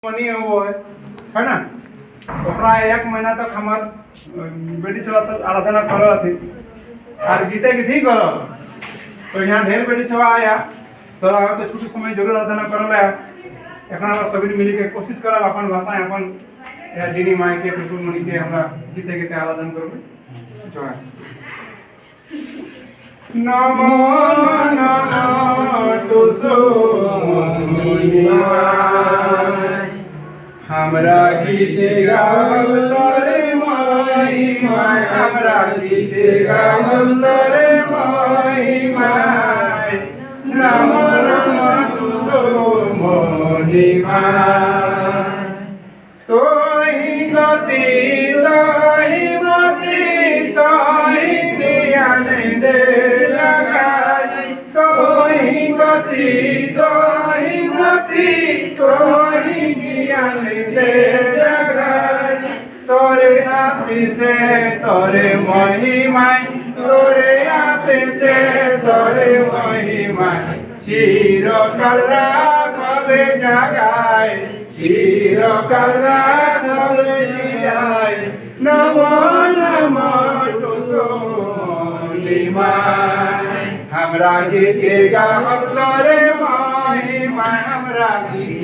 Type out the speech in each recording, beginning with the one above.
नहीं वो है ना। तो प्राय 1 महीना तक हमार बेटी सभा सब आराधना कर रहे थे और गीते गीत करो। तो यहाँ ढेर बेटी सभा आया तो छुट्टी समय जरूर आराधना कर रहा এখন আমরা সবাই মিলে के कोशिश करब अपन भाषा अपन दिनी माई के प्रसुर मणि के हमरा गीते गीते आराधना करब। जय नमो नमो तुसो हमरा गीते गावल तोरे माई माई हमरा गीते गावल तोरे माई माई नमो नमो तुसो मोनी माई तोहि गति तोहि मति तोहि ज्ञान दे लगाई तोहि गति तोहि मति तोहि ज्ञान दे लगाई तोरे आशीष तोरे महिमा तोरे आशीष तोरे महिमा চিরকাল রাখবে জাগায় চিরকাল রাখবে জাগায় নমো নমো তুসলিমায় हमरा গীতে গাবো তোরে মহিমায় हमरा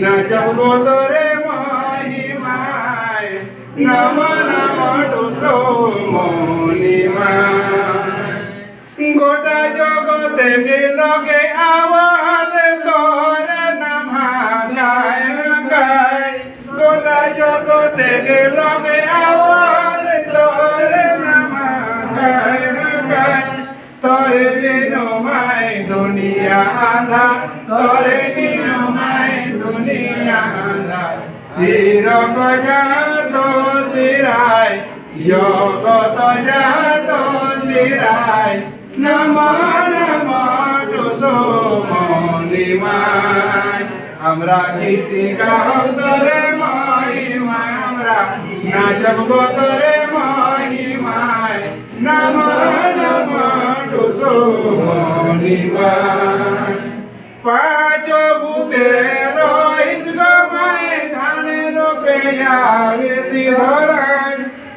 নাচবো তোরে মহিমায় নমো নমো তুসলিমায় গোটা জগতে লগে আওয়াজ তোরে নাম গায় গায় গোটা জগতে লগে আওয়াজ তোরে নাম গায় গায় তোরে বিনো মাই দুনিয়া আঁধা তোরে বিনো মাই দুনিয়া আঁধা ধীর গজাত শিরায় জগত জাত শিরায় नमो नमो तुसलिमाय हमरा गीत गाओ तोरे महिमाय हमरा नाचब तोरे महिमाय नमो नमो तुसलिमाय पाँचो भूते रहिस गमाय धाने रोपे आवे सिधराय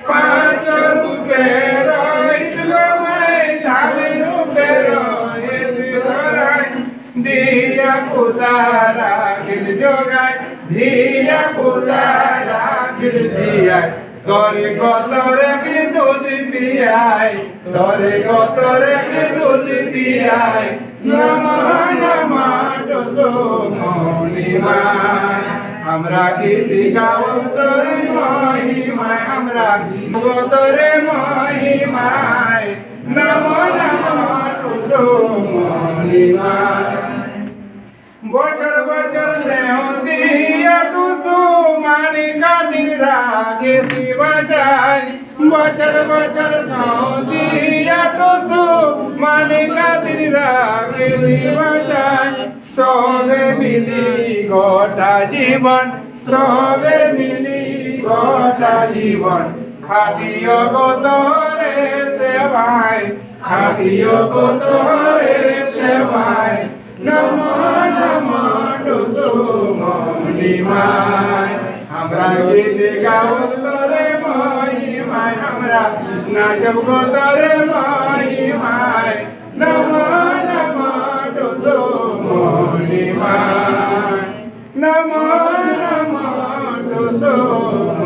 पाँचो भूते रहिस गमाय धाने रोपे रहे सिधराय दिया पुतारा किस जोगाय दिया पुतारा किस जियाय तोरे गोतरे के दूध पियाय तोरे गोतरे के दूध पियाय नमो नमो तुसलिमाय हमरा गीत गाओ तोरे महिमाय हमरा तोरे महिमाय नमो नमो तुसलिमाय বছর বছর সেহদিয়া টুসু মানিকা দিন রাগে শিবাচাই বছর বছর সেহদিয়া টুসু মানিকা দিন রাগে শিবাচাই সবে মিলি গোটা জীবন সবে মিলি গোটা জীবন খাটিও গো তোরে সেবায় খাটিও গো তোরে সেবায় नमो नमो तुसलिमाय हमरा गीत गाओ तोरे महिमाय हमरा नाचब तोरे महिमाय नमो नमो तुसलिमाय नमो नमो तुसलिमाय।